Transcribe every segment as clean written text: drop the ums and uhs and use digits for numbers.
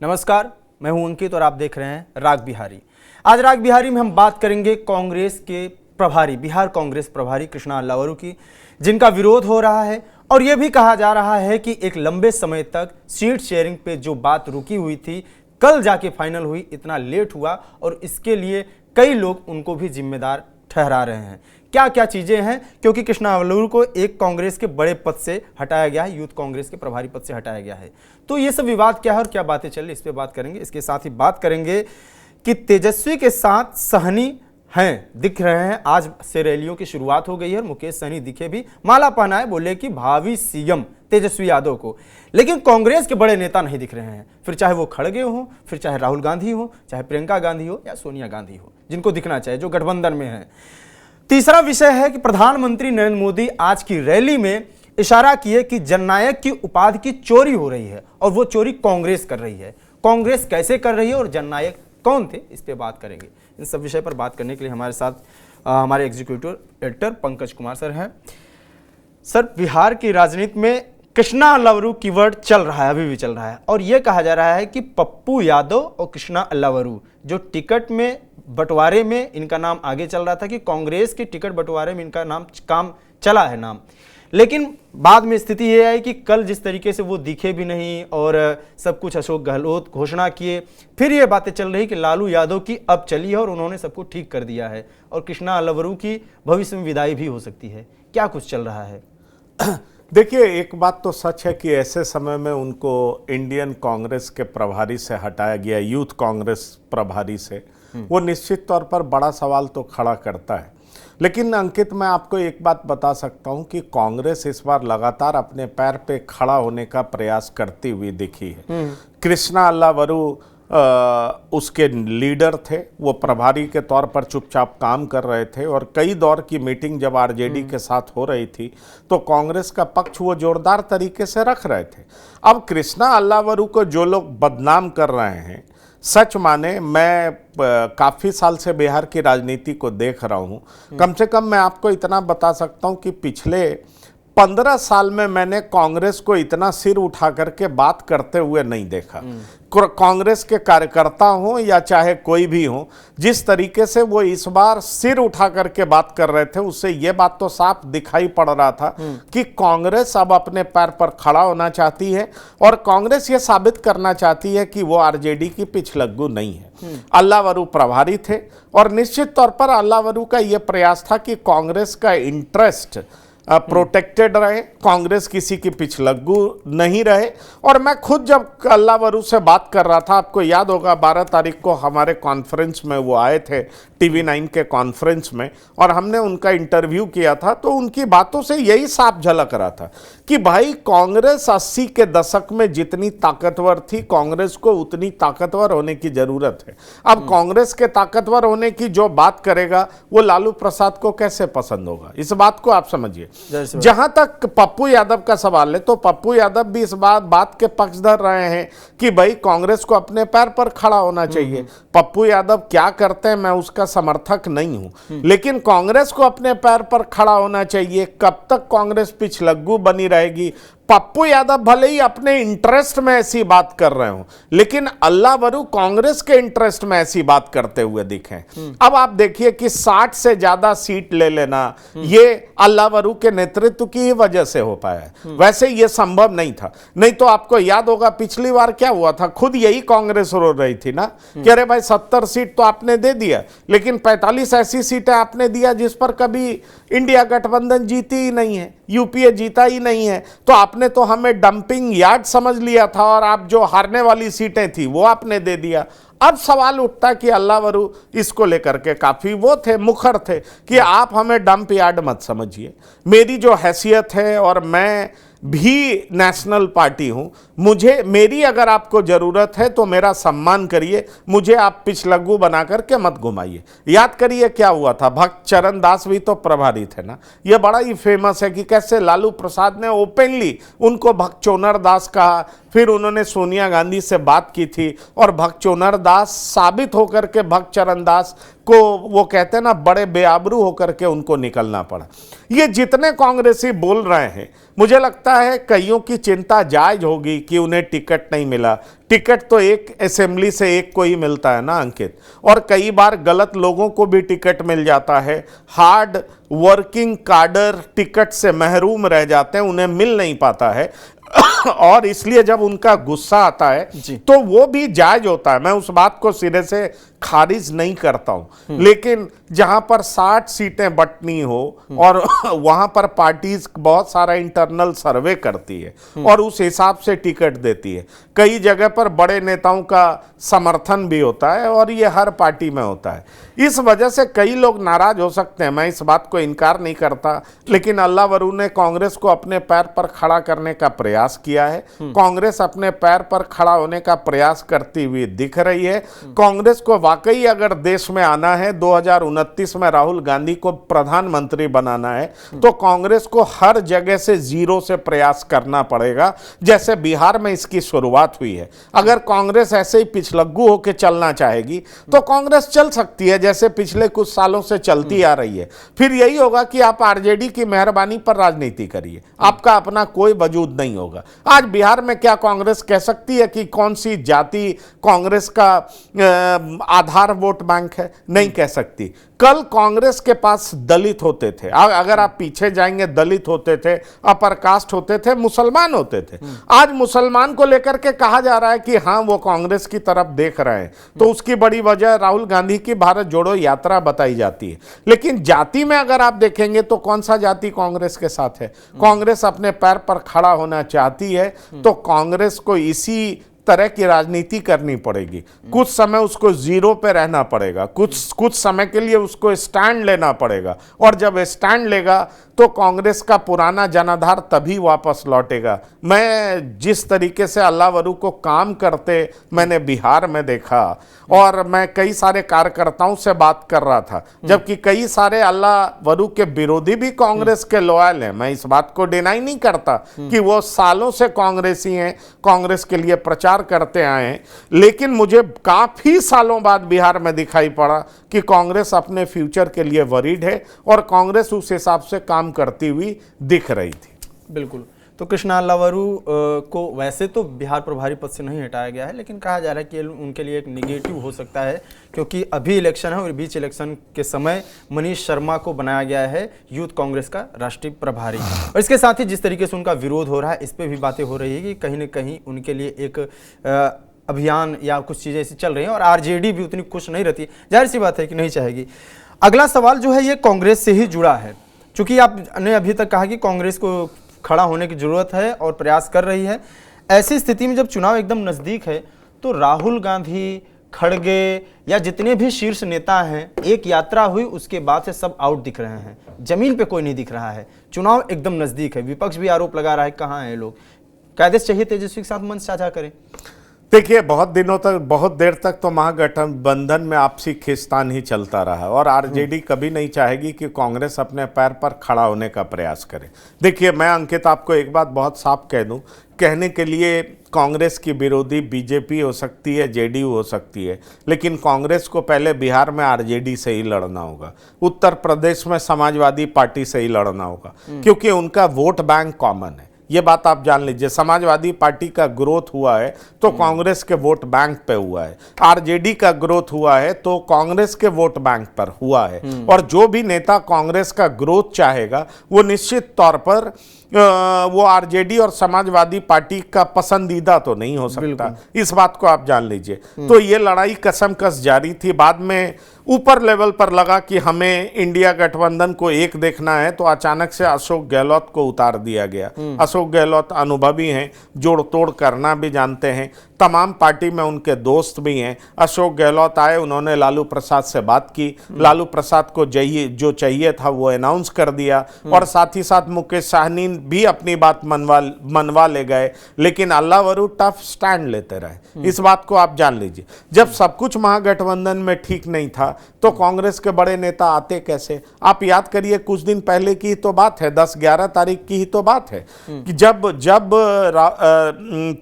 नमस्कार, मैं हूं अंकित और आप देख रहे हैं राग बिहारी। आज राग बिहारी में हम बात करेंगे कांग्रेस के प्रभारी, बिहार कांग्रेस प्रभारी कृष्णा अल्लावरू की, जिनका विरोध हो रहा है और यह भी कहा जा रहा है कि एक लंबे समय तक सीट शेयरिंग पे जो बात रुकी हुई थी कल जाके फाइनल हुई, इतना लेट हुआ और इसके लिए कई लोग उनको भी जिम्मेदार ठहरा रहे हैं। क्या क्या चीजें हैं, क्योंकि कृष्णा अल्लावरू को एक कांग्रेस के बड़े पद से हटाया गया है, यूथ कांग्रेस के प्रभारी पद से हटाया गया है। तो ये सब विवाद क्या है और क्या बातें चल रही, इस पे बात करेंगे। इसके साथ ही बात करेंगे कि तेजस्वी के साथ सहनी हैं, दिख रहे हैं। आज से रैलियों की शुरुआत हो गई है और मुकेश सहनी दिखे भी, माला पहनाए, बोले कि भावी सीएम तेजस्वी यादव को। लेकिन कांग्रेस के बड़े नेता नहीं दिख रहे हैं, फिर चाहे वो खड़गे हो, फिर चाहे राहुल गांधी हो, चाहे प्रियंका गांधी हो या सोनिया गांधी हो, जिनको दिखना चाहिए, जो गठबंधन में है। तीसरा विषय है कि प्रधानमंत्री नरेंद्र मोदी आज की रैली में इशारा किए कि जननायक की उपाधि की चोरी हो रही है और वो चोरी कांग्रेस कर रही है। कांग्रेस कैसे कर रही है और जननायक कौन थे, इस पे बात करेंगे। इन सब विषय पर बात करने के लिए हमारे साथ हमारे executive editor Pankaj Kumar sir हैं। सर, बिहार की राजनीति में कृष्णा अल्लावरू कीवर्ड चल रहा है, अभी भी चल रहा है, और यह कहा जा रहा है कि पप्पू यादव और कृष्णा अल्लावरू जो टिकट में बंटवारे में इनका नाम आगे चल रहा था, कि कांग्रेस के टिकट बंटवारे में इनका नाम काम चला है नाम, लेकिन बाद में स्थिति यह आई कि कल जिस तरीके से वो दिखे भी नहीं और सब कुछ अशोक गहलोत घोषणा किए, फिर ये बातें चल रही कि लालू यादव की अब चली है और उन्होंने सबको ठीक कर दिया है और कृष्णा अल्लावरू की भविष्य में विदाई भी हो सकती है। क्या कुछ चल रहा है? देखिए, एक बात तो सच है कि ऐसे समय में उनको इंडियन कांग्रेस के प्रभारी से हटाया गया, यूथ कांग्रेस प्रभारी से, वो निश्चित तौर पर बड़ा सवाल तो खड़ा करता है। लेकिन अंकित, मैं आपको एक बात बता सकता हूं कि कांग्रेस इस बार लगातार अपने पैर पे खड़ा होने का प्रयास करती हुई दिखी है। कृष्णा अल्लावरू उसके लीडर थे, वो प्रभारी के तौर पर चुपचाप काम कर रहे थे और कई दौर की मीटिंग जब आरजेडी के साथ हो रही थी तो कांग्रेस का पक्ष वो जोरदार तरीके से रख रहे थे। अब कृष्णा अल्लावरू को जो लोग बदनाम कर रहे हैं, सच माने मैं काफ़ी साल से बिहार की राजनीति को देख रहा हूँ। कम से कम मैं आपको इतना बता सकता हूँ कि पिछले 15 साल में मैंने कांग्रेस को इतना सिर उठा करके बात करते हुए नहीं देखा। कांग्रेस के कार्यकर्ता हों या चाहे कोई भी हो, जिस तरीके से वो इस बार सिर उठा करके बात कर रहे थे, उससे ये बात तो साफ दिखाई पड़ रहा था कि कांग्रेस अब अपने पैर पर खड़ा होना चाहती है और कांग्रेस ये साबित करना चाहती है कि वो आरजेडी की पिछलग्गू नहीं है। अल्लावरू प्रभारी थे और निश्चित तौर पर अल्लावरू का ये प्रयास था कि कांग्रेस का इंटरेस्ट प्रोटेक्टेड रहे, कांग्रेस किसी की पिछलग्गू नहीं रहे। और मैं खुद जब अल्लावरू से बात कर रहा था, आपको याद होगा 12 तारीख को हमारे कॉन्फ्रेंस में वो आए थे, TV9 के कॉन्फ्रेंस में, और हमने उनका इंटरव्यू किया था, तो उनकी बातों से यही साफ झलक रहा था कि भाई कांग्रेस 80 के दशक में जितनी ताकतवर थी, कांग्रेस को उतनी ताकतवर होने की जरूरत है। अब कांग्रेस के ताकतवर होने की जो बात करेगा वो लालू प्रसाद को कैसे पसंद होगा, इस बात को आप समझिए। जहां तक पप्पू यादव का सवाल है, तो पप्पू यादव भी इस बात के पक्षधर रहे हैं कि भाई कांग्रेस को अपने पैर पर खड़ा होना चाहिए। पप्पू यादव क्या करते हैं मैं उसका समर्थक नहीं हूं, लेकिन कांग्रेस को अपने पैर पर खड़ा होना चाहिए। कब तक कांग्रेस पिछलग्गू बनी रहेगी? पप्पू यादव भले ही अपने इंटरेस्ट में ऐसी बात कर रहे हो, लेकिन अल्लावरू कांग्रेस के इंटरेस्ट में ऐसी बात करते हुए दिखे। अब आप देखिए कि 60 से ज्यादा सीट ले लेना ये अल्लावरू के नेतृत्व की ही वजह से हो पाया है, वैसे ये संभव नहीं था। नहीं तो आपको याद होगा पिछली बार क्या हुआ था, खुद यही कांग्रेस रो रही थी ना कि अरे भाई 70 सीट तो आपने दे दिया, लेकिन 45 ऐसी सीटें आपने दिया जिस पर कभी इंडिया गठबंधन जीती ही नहीं है, यूपीए जीता ही नहीं है, तो आपने तो हमें डंपिंग यार्ड समझ लिया था और आप जो हारने वाली सीटें थी वो आपने दे दिया। अब सवाल उठता कि अल्लावरू इसको लेकर के काफी वो थे, मुखर थे कि आप हमें डंप यार्ड मत समझिए। मेरी जो हैसियत है और मैं भी नेशनल पार्टी हूं, मेरी अगर आपको जरूरत है तो मेरा सम्मान करिए, मुझे आप पिछलग्गू बना करके मत घुमाइए। याद करिए क्या हुआ था, भक्त चरण दास भी तो प्रभारी थे ना। यह बड़ा ही फेमस है कि कैसे लालू प्रसाद ने ओपनली उनको भक्चोनर दास कहा, फिर उन्होंने सोनिया गांधी से बात की थी और भक्चोनर दास साबित होकर के भक्त चरण दास को वो कहते हैं ना बड़े बेआबरू होकर के उनको निकलना पड़ा। ये जितने कांग्रेसी बोल रहे हैं, मुझे लगता है कईयों की चिंता जायज होगी कि उन्हें टिकट नहीं मिला। टिकट तो एक असेंबली से एक को ही मिलता है ना अंकित, और कई बार गलत लोगों को भी टिकट मिल जाता है। हार्ड वर्किंग काडर टिकट से महरूम रह जाते हैं, उन्हें मिल नहीं पाता है और इसलिए जब उनका गुस्सा आता है तो वो भी जायज होता है। मैं उस बात को सिरे से खारिज नहीं करता हूं, लेकिन जहां पर 60 सीटें बंटनी हो और वहां पर पार्टीज बहुत सारा इंटरनल सर्वे करती है और उस हिसाब से टिकट देती है। कई जगह पर बड़े नेताओं का समर्थन भी होता है और ये हर पार्टी में होता है। इस वजह से कई लोग नाराज हो सकते हैं, मैं इस बात को इनकार नहीं करता, लेकिन अल्लाह वरू ने कांग्रेस को अपने पैर पर खड़ा करने का प्रयास किया है। कांग्रेस अपने पैर पर खड़ा होने का प्रयास करती हुई दिख रही है। कांग्रेस को वाकई अगर देश में आना है, 2029 में राहुल गांधी को प्रधानमंत्री बनाना है, तो कांग्रेस को हर जगह से जीरो से प्रयास करना पड़ेगा, जैसे बिहार में इसकी शुरुआत हुई है। अगर कांग्रेस ऐसे ही पिछलग्गू होकर चलना चाहेगी तो कांग्रेस चल सकती है, जैसे पिछले कुछ सालों से चलती आ रही है। फिर यही होगा कि आप आरजेडी की मेहरबानी पर राजनीति करिए, आपका अपना कोई वजूद नहीं होगा। आज बिहार में क्या कांग्रेस कह सकती है कि कौन सी जाति कांग्रेस का आधार वोट बैंक है? नहीं कह सकती। कल कांग्रेस के पास दलित होते थे, अगर आप पीछे जाएंगे दलित होते थे, अपर कास्ट होते थे, मुसलमान होते थे। आज मुसलमान को लेकर के कहा जा रहा है कि हाँ वो कांग्रेस की तरफ देख रहे हैं, तो उसकी बड़ी वजह राहुल गांधी की भारत जोड़ो यात्रा बताई जाती है। लेकिन जाति में अगर आप देखेंगे तो कौन सा जाति कांग्रेस के साथ है? कांग्रेस अपने पैर पर खड़ा होना चाहती है तो कांग्रेस को इसी तरह की राजनीति करनी पड़ेगी। कुछ समय उसको जीरो पे रहना पड़ेगा, कुछ समय के लिए उसको स्टैंड लेना पड़ेगा, और जब स्टैंड लेगा तो कांग्रेस का पुराना जनाधार तभी वापस लौटेगा। मैं जिस तरीके से अल्लाह वरू को काम करते मैंने बिहार में देखा, और मैं कई सारे कार्यकर्ताओं से बात कर रहा था, जबकि कई सारे अल्लाह वरू के विरोधी भी कांग्रेस के लॉयल हैं। मैं इस बात को डिनाई नहीं करता कि वो सालों से कांग्रेसी हैं, कांग्रेस के लिए प्रचार करते आए हैं, लेकिन मुझे काफी सालों बाद बिहार में दिखाई पड़ा कि कांग्रेस अपने फ्यूचर के लिए वरीड है और कांग्रेस उस हिसाब से काम करती हुई दिख रही थी। बिल्कुल। तो कृष्णा अल्लावरू को वैसे तो बिहार प्रभारी पद से नहीं हटाया गया है, लेकिन कहा जा रहा है कि उनके लिए एक निगेटिव हो सकता है, क्योंकि अभी इलेक्शन है और बीच इलेक्शन के समय मनीष शर्मा को बनाया गया है यूथ कांग्रेस का राष्ट्रीय प्रभारी। और इसके साथ ही जिस तरीके से उनका विरोध हो रहा है, इस पर भी बातें हो रही है कि कहीं ना कहीं उनके लिए एक अभियान या कुछ चीज़ें ऐसी चल रही हैं, और आरजेडी भी उतनी खुश नहीं रहती। जाहिर सी बात है कि नहीं चाहेगी। अगला सवाल जो है ये कांग्रेस से ही जुड़ा है, चूंकि आपने अभी तक कहा कि कांग्रेस को खड़ा होने की जरूरत है और प्रयास कर रही है। ऐसी स्थिति में जब चुनाव एकदम नजदीक है तो राहुल गांधी, खड़गे या जितने भी शीर्ष नेता हैं, एक यात्रा हुई उसके बाद से सब आउट दिख रहे हैं, जमीन पे कोई नहीं दिख रहा है। चुनाव एकदम नजदीक है, विपक्ष भी आरोप लगा रहा है कहाँ हैं लोग। कायदे से चाहिए तेजस्वी के साथ मंच साझा करें। देखिए, बहुत दिनों तक, बहुत देर तक तो महागठबंधन में आपसी खींचतान ही चलता रहा, और आरजेडी कभी नहीं चाहेगी कि कांग्रेस अपने पैर पर खड़ा होने का प्रयास करे। देखिए, मैं अंकित आपको एक बात बहुत साफ कह दूं, कहने के लिए कांग्रेस की विरोधी बीजेपी हो सकती है, जेडीयू हो सकती है, लेकिन कांग्रेस को पहले बिहार में आरजेडी से ही लड़ना होगा, उत्तर प्रदेश में समाजवादी पार्टी से ही लड़ना होगा, क्योंकि उनका वोट बैंक कॉमन है। ये बात आप जान लीजिए। समाजवादी पार्टी का ग्रोथ हुआ है तो कांग्रेस के वोट बैंक पे हुआ है, आरजेडी का ग्रोथ हुआ है तो कांग्रेस के वोट बैंक पर हुआ है, और जो भी नेता कांग्रेस का ग्रोथ चाहेगा वो निश्चित तौर पर वो आरजेडी और समाजवादी पार्टी का पसंदीदा तो नहीं हो सकता, इस बात को आप जान लीजिए। तो ये लड़ाई कसमकस जारी थी। बाद में ऊपर लेवल पर लगा कि हमें इंडिया गठबंधन को एक देखना है, तो अचानक से अशोक गहलोत को उतार दिया गया। अशोक गहलोत अनुभवी हैं, जोड़ तोड़ करना भी जानते हैं, तमाम पार्टी में उनके दोस्त भी हैं। अशोक गहलोत आए, उन्होंने लालू प्रसाद से बात की, लालू प्रसाद को जो चाहिए था वो अनाउंस कर दिया, और साथ ही साथ मुकेश साहनी भी अपनी बात मनवा ले गए, लेकिन अल्लाह वरू टफ स्टैंड लेते रहे। इस बात को आप जान लीजिए। जब सब कुछ महागठबंधन में ठीक नहीं था तो कांग्रेस के बड़े नेता आते कैसे? आप याद करिए, कुछ दिन पहले की तो बात है, 10-11 तारीख की ही तो बात है कि जब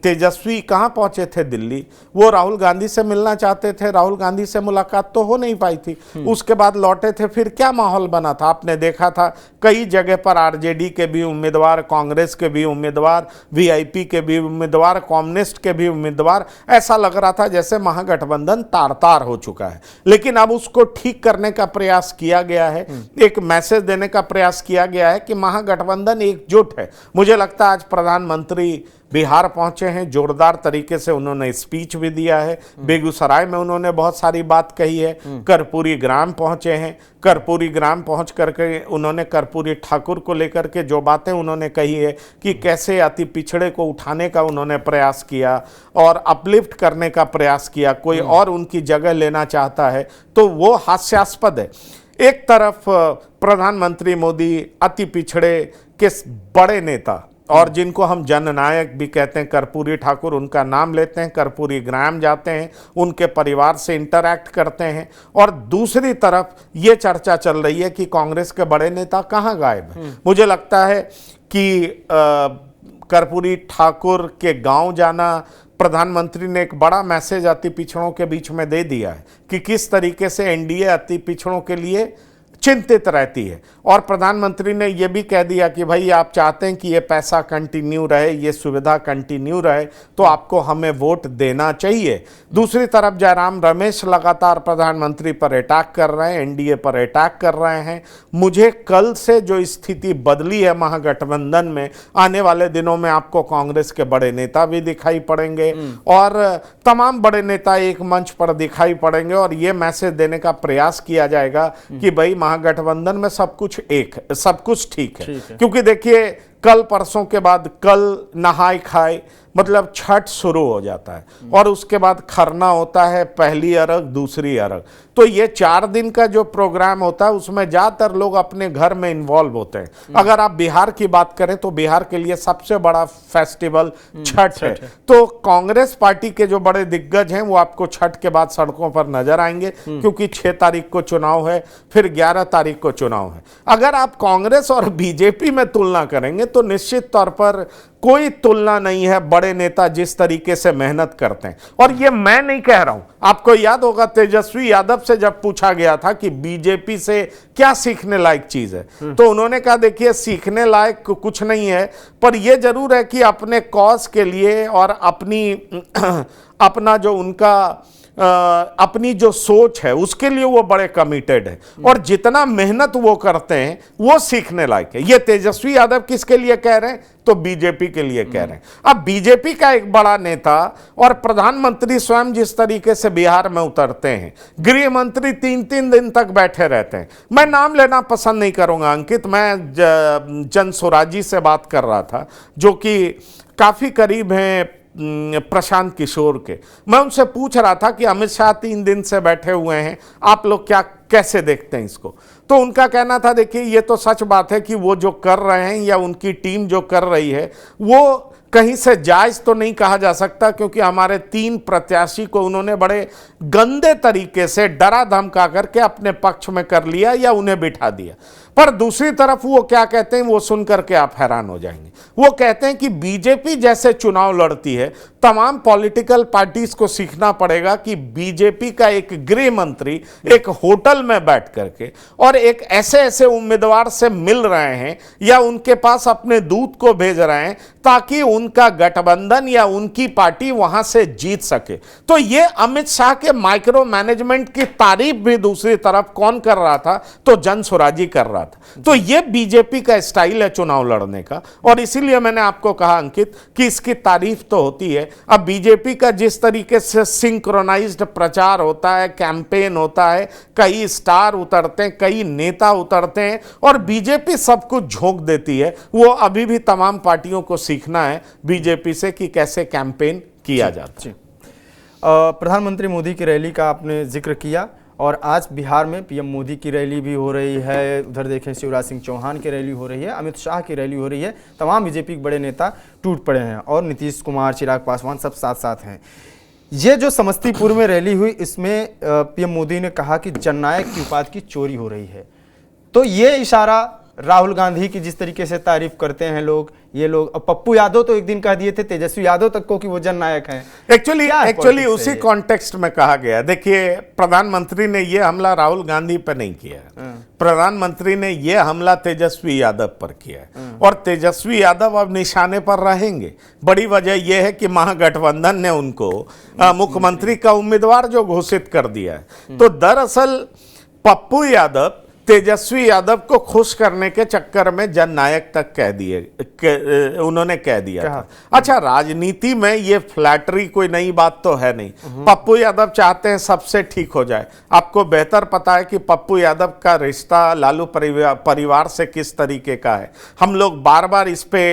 तेजस्वी कहां पहुंचे थे दिल्ली, वो राहुल गांधी से मिलना चाहते थे, राहुल गांधी से मुलाकात तो हो नहीं पाई थी। उसके बाद लौटे थे, फिर क्या माहौल बना था आपने देखा था। कई जगह पर आरजेडी के भी उम्मीदवार, कांग्रेस के भी उम्मीदवार, वीआईपी के भी उम्मीदवार, कम्युनिस्ट के भी उम्मीदवार, ऐसा लग रहा था जैसे महागठबंधन तार-तार हो चुका है। लेकिन अब उसको ठीक करने का प्रयास किया गया है, एक मैसेज देने का प्रयास किया गया है कि महागठबंधन एकजुट है। मुझे लगता है आज प्रधानमंत्री बिहार पहुंचे हैं, जोरदार तरीके से उन्होंने स्पीच भी दिया है। बेगूसराय में उन्होंने बहुत सारी बात कही है। कर्पूरी ग्राम पहुंचे हैं, कर्पूरी ग्राम पहुंच करके उन्होंने कर्पूरी ठाकुर को लेकर के जो बातें उन्होंने कही है कि कैसे अति पिछड़े को उठाने का उन्होंने प्रयास किया और अपलिफ्ट करने का प्रयास किया, कोई और उनकी जगह लेना चाहता है तो वो हास्यास्पद है। एक तरफ प्रधानमंत्री मोदी अति पिछड़े के बड़े नेता और जिनको हम जननायक भी कहते हैं, कर्पूरी ठाकुर उनका नाम लेते हैं, कर्पूरी ग्राम जाते हैं, उनके परिवार से इंटरैक्ट करते हैं, और दूसरी तरफ ये चर्चा चल रही है कि कांग्रेस के बड़े नेता कहाँ गायब हैं। मुझे लगता है कि कर्पूरी ठाकुर के गांव जाना, प्रधानमंत्री ने एक बड़ा मैसेज अति पिछड़ों के बीच में दे दिया है कि किस तरीके से एनडीए अति पिछड़ों के लिए चिंतित रहती है। और प्रधानमंत्री ने यह भी कह दिया कि भाई आप चाहते हैं कि ये पैसा कंटिन्यू रहे, ये सुविधा कंटिन्यू रहे, तो आपको हमें वोट देना चाहिए। दूसरी तरफ जयराम रमेश लगातार प्रधानमंत्री पर अटैक कर रहे हैं, एनडीए पर अटैक कर रहे हैं। मुझे कल से जो स्थिति बदली है महागठबंधन में, आने वाले दिनों में आपको कांग्रेस के बड़े नेता भी दिखाई पड़ेंगे और तमाम बड़े नेता एक मंच पर दिखाई पड़ेंगे और ये मैसेज देने का प्रयास किया जाएगा कि भाई महागठबंधन में सब कुछ एक है, सब कुछ ठीक है। क्योंकि देखिए कल परसों के बाद कल नहाय खाए मतलब छठ शुरू हो जाता है और उसके बाद खरना होता है, पहली अरग, दूसरी अरग। तो ये 4 दिन का जो प्रोग्राम होता है उसमें ज्यादातर लोग अपने घर में इन्वॉल्व होते हैं। अगर आप बिहार की बात करें तो बिहार के लिए सबसे बड़ा फेस्टिवल छठ है। तो कांग्रेस पार्टी के जो बड़े दिग्गज हैं वो आपको छठ के बाद सड़कों पर नजर आएंगे, क्योंकि 6 तारीख को चुनाव है, फिर 11 तारीख को चुनाव है। अगर आप कांग्रेस और बीजेपी में तुलना करेंगे तो निश्चित तौर पर कोई तुलना नहीं है बड़े नेता जिस तरीके से मेहनत करते हैं। और ये मैं नहीं कह रहा हूं, आपको याद होगा तेजस्वी यादव से जब पूछा गया था कि बीजेपी से क्या सीखने लायक चीज है, तो उन्होंने कहा देखिए सीखने लायक कुछ नहीं है, पर यह जरूर है कि अपने कॉज के लिए और अपना जो उनका अपनी जो सोच है उसके लिए वो बड़े कमिटेड है और जितना मेहनत वो करते हैं वो सीखने लायक है। ये तेजस्वी यादव किसके लिए कह रहे हैं, तो बीजेपी के लिए कह रहे हैं। अब बीजेपी का एक बड़ा नेता और प्रधानमंत्री स्वयं जिस तरीके से बिहार में उतरते हैं, गृह मंत्री 3-3 दिन तक बैठे रहते हैं। मैं नाम लेना पसंद नहीं करूंगा अंकित, मैं जन स्वराजी से बात कर रहा था जो कि काफी करीब हैं प्रशांत किशोर के। मैं उनसे पूछ रहा था कि अमित शाह 3 दिन से बैठे हुए हैं, आप लोग क्या कैसे देखते हैं इसको। तो उनका कहना था देखिए ये तो सच बात है कि वो जो कर रहे हैं या उनकी टीम जो कर रही है वो कहीं से जायज तो नहीं कहा जा सकता, क्योंकि हमारे 3 प्रत्याशी को उन्होंने बड़े गंदे तरीके से डरा धमका करके अपने पक्ष में कर लिया या उन्हें बिठा दिया। पर दूसरी तरफ वो क्या कहते हैं वो सुन करके आप हैरान हो जाएंगे। वो कहते हैं कि बीजेपी जैसे चुनाव लड़ती है, तमाम पॉलिटिकल पार्टीज को सीखना पड़ेगा कि बीजेपी का एक गृह मंत्री एक होटल में बैठ करके और एक ऐसे उम्मीदवार से मिल रहे हैं या उनके पास अपने दूत को भेज रहे हैं ताकि उनका गठबंधन या उनकी पार्टी वहां से जीत सके। तो ये अमित शाह के माइक्रो मैनेजमेंट की तारीफ भी दूसरी तरफ कौन कर रहा था, तो जन स्वराजी कर रहा था। तो ये बीजेपी का स्टाइल है चुनाव लड़ने का, और इसीलिए मैंने आपको कहा अंकित कि इसकी तारीफ तो होती है। अब बीजेपी का जिस तरीके से सिंक्रोनाइज्ड प्रचार होता है, कैंपेन होता है, कई स्टार उतरते हैं, कई नेता उतरते हैं और बीजेपी सब कुछ झोंक देती है, वो अभी भी तमाम पार्टियों को सीखना है बीजेपी से कि कैसे कैंपेन किया जाता है। प्रधानमंत्री मोदी की रैली का आपने जिक्र किया और आज बिहार में पीएम मोदी की रैली भी हो रही है, उधर देखें शिवराज सिंह चौहान की रैली हो रही है, अमित शाह की रैली हो रही है, तमाम बीजेपी के बड़े नेता टूट पड़े हैं और नीतीश कुमार, चिराग पासवान सब साथ साथ हैं। ये जो समस्तीपुर में रैली हुई इसमें पीएम मोदी ने कहा कि जननायक की उपाधि की चोरी हो रही है, तो ये इशारा राहुल गांधी की जिस तरीके से तारीफ करते हैं लोग ये लोग, अब पप्पू यादव तो एक दिन कह दिए थे तेजस्वी यादव तक को कि वो जननायक हैं। एक्चुअली उसी कॉन्टेक्स्ट में कहा गया। देखिए, प्रधानमंत्री ने ये हमला राहुल गांधी पर नहीं किया, प्रधानमंत्री ने ये हमला तेजस्वी यादव पर किया है, और तेजस्वी यादव अब निशाने पर रहेंगे। बड़ी वजह यह है कि महागठबंधन ने उनको मुख्यमंत्री का उम्मीदवार जो घोषित कर दिया है। तो दरअसल पप्पू यादव तेजस्वी यादव को खुश करने के चक्कर में जननायक तक उन्होंने कह दिया था। अच्छा, राजनीति में ये फ्लैटरी कोई नई बात तो है नहीं। पप्पू यादव चाहते हैं सबसे ठीक हो जाए। आपको बेहतर पता है कि पप्पू यादव का रिश्ता लालू परिवार से किस तरीके का है। हम लोग बार बार इस पे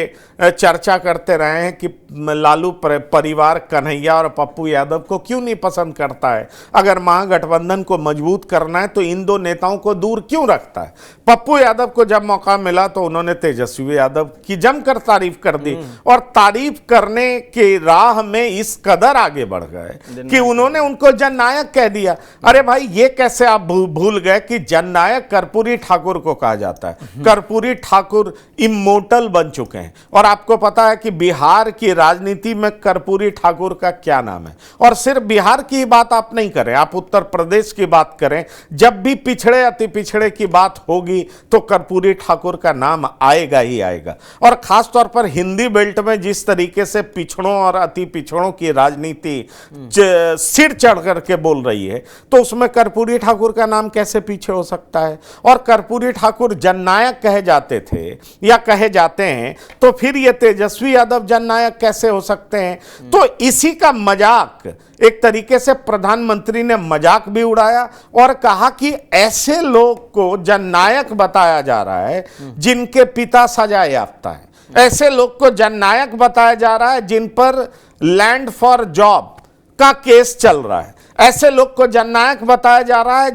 चर्चा करते रहे हैं कि लालू परिवार कन्हैया और पप्पू यादव को क्यों नहीं पसंद करता है। अगर महागठबंधन को मजबूत करना है तो इन दो नेताओं को दूर क्यों रखता है। पप्पू यादव को जब मौका मिला तो उन्होंने तेजस्वी यादव की जमकर तारीफ कर दी, और तारीफ करने के राह में इस कदर आगे बढ़ गए कि उन्होंने उनको जननायक कह दिया। अरे भाई, ये कैसे आप भूल गए कि जननायक कर्पूरी ठाकुर को कहा जाता है। कर्पूरी ठाकुर इमोर्टल बन चुके हैं, और आपको पता है कि बिहार की राजनीति में कर्पूरी ठाकुर का क्या नाम है। और सिर्फ बिहार की बात आप नहीं करें, आप उत्तर प्रदेश की बात करें, जब भी पिछड़े अति पिछड़े की बात होगी तो कर्पूरी ठाकुर का नाम आएगा ही आएगा। और खास तौर पर हिंदी बेल्ट में जिस तरीके से पिछड़ों और अति पिछड़ों की राजनीति सिर चढ़ करके बोल रही है, तो उसमें कर्पूरी ठाकुर का नाम कैसे पीछे हो सकता है। और कर्पूरी ठाकुर जननायक कहे जाते थे या कहे जाते हैं, तो फिर ये तेजस्वी यादव जननायक कैसे हो सकते हैं। तो इसी का मजाक एक तरीके से प्रधानमंत्री ने मजाक भी उड़ाया और कहा कि ऐसे लोग को जननायक बताया जा रहा है जिनके पिता सजा याफ्ता है। ऐसे लोग को जननायक बताया जा रहा है जिन पर लैंड फॉर जॉब का केस चल रहा है। ऐसे लोग को जननायक बताया जा रहा है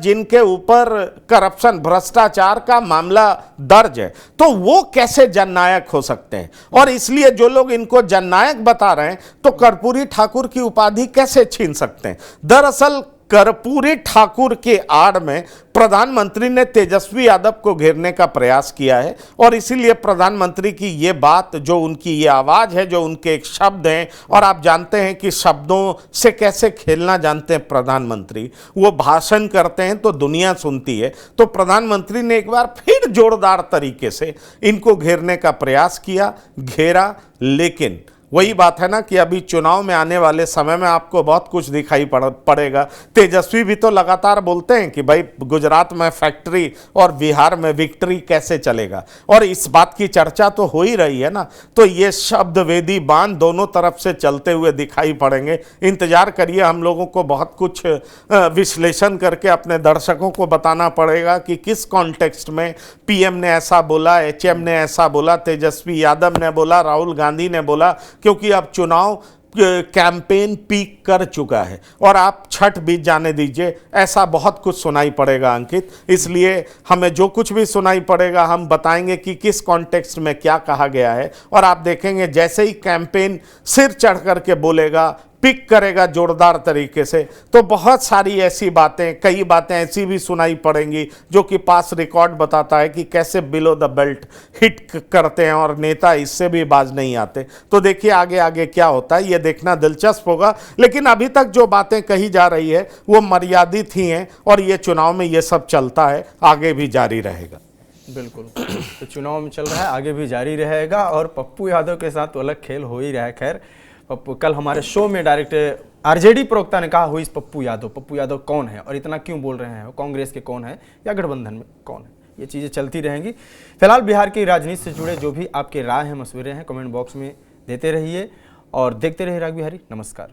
जिनके ऊपर करप्शन, भ्रष्टाचार का मामला दर्ज है। तो वो कैसे जननायक हो सकते हैं। और इसलिए जो लोग इनको जननायक बता रहे हैं, तो कर्पूरी ठाकुर की उपाधि कैसे छीन सकते हैं। दरअसल कर्पूरी ठाकुर के आड़ में प्रधानमंत्री ने तेजस्वी यादव को घेरने का प्रयास किया है, और इसीलिए प्रधानमंत्री की ये बात, जो उनकी ये आवाज है, जो उनके एक शब्द हैं, और आप जानते हैं कि शब्दों से कैसे खेलना जानते हैं प्रधानमंत्री। वो भाषण करते हैं तो दुनिया सुनती है। तो प्रधानमंत्री ने एक बार फिर जोरदार तरीके से इनको घेरने का प्रयास किया, घेरा। लेकिन वही बात है ना कि अभी चुनाव में आने वाले समय में आपको बहुत कुछ दिखाई पड़ेगा। तेजस्वी भी तो लगातार बोलते हैं कि भाई गुजरात में फैक्ट्री और बिहार में विक्ट्री कैसे चलेगा, और इस बात की चर्चा तो हो ही रही है ना। तो ये शब्द वेदी बाण दोनों तरफ से चलते हुए दिखाई पड़ेंगे। इंतजार करिए, हम लोगों को बहुत कुछ विश्लेषण करके अपने दर्शकों को बताना पड़ेगा कि किस कॉन्टेक्स्ट में पीएम ने ऐसा बोला, एचएम ने ऐसा बोला, तेजस्वी यादव ने बोला, राहुल गांधी ने बोला, क्योंकि अब चुनाव कैंपेन पीक कर चुका है। और आप छठ बीत जाने दीजिए, ऐसा बहुत कुछ सुनाई पड़ेगा अंकित। इसलिए हमें जो कुछ भी सुनाई पड़ेगा हम बताएंगे कि किस कॉन्टेक्स्ट में क्या कहा गया है, और आप देखेंगे जैसे ही कैंपेन सिर चढ़ करके बोलेगा, पिक करेगा जोरदार तरीके से, तो बहुत सारी ऐसी बातें, कई बातें ऐसी भी सुनाई पड़ेंगी जो कि पास रिकॉर्ड बताता है कि कैसे बिलो द बेल्ट हिट करते हैं और नेता इससे भी बाज नहीं आते। तो देखिए आगे आगे क्या होता है, ये देखना दिलचस्प होगा। लेकिन अभी तक जो बातें कही जा रही है वो मर्यादित ही हैं, और ये चुनाव में ये सब चलता है, आगे भी जारी रहेगा। बिल्कुल, तो चुनाव में चल रहा है, आगे भी जारी रहेगा, और पप्पू यादव के साथ तो अलग खेल हो ही रहा है। खैर, कल हमारे शो में डायरेक्ट आरजेडी प्रवक्ता ने कहा, हुई इस पप्पू यादव कौन है और इतना क्यों बोल रहे हैं, कांग्रेस के कौन है या गठबंधन में कौन है, ये चीज़ें चलती रहेंगी। फिलहाल बिहार की राजनीति से जुड़े जो भी आपके राय हैं, मशवरे हैं, कमेंट बॉक्स में देते रहिए और देखते रहिए राग बिहारी। नमस्कार।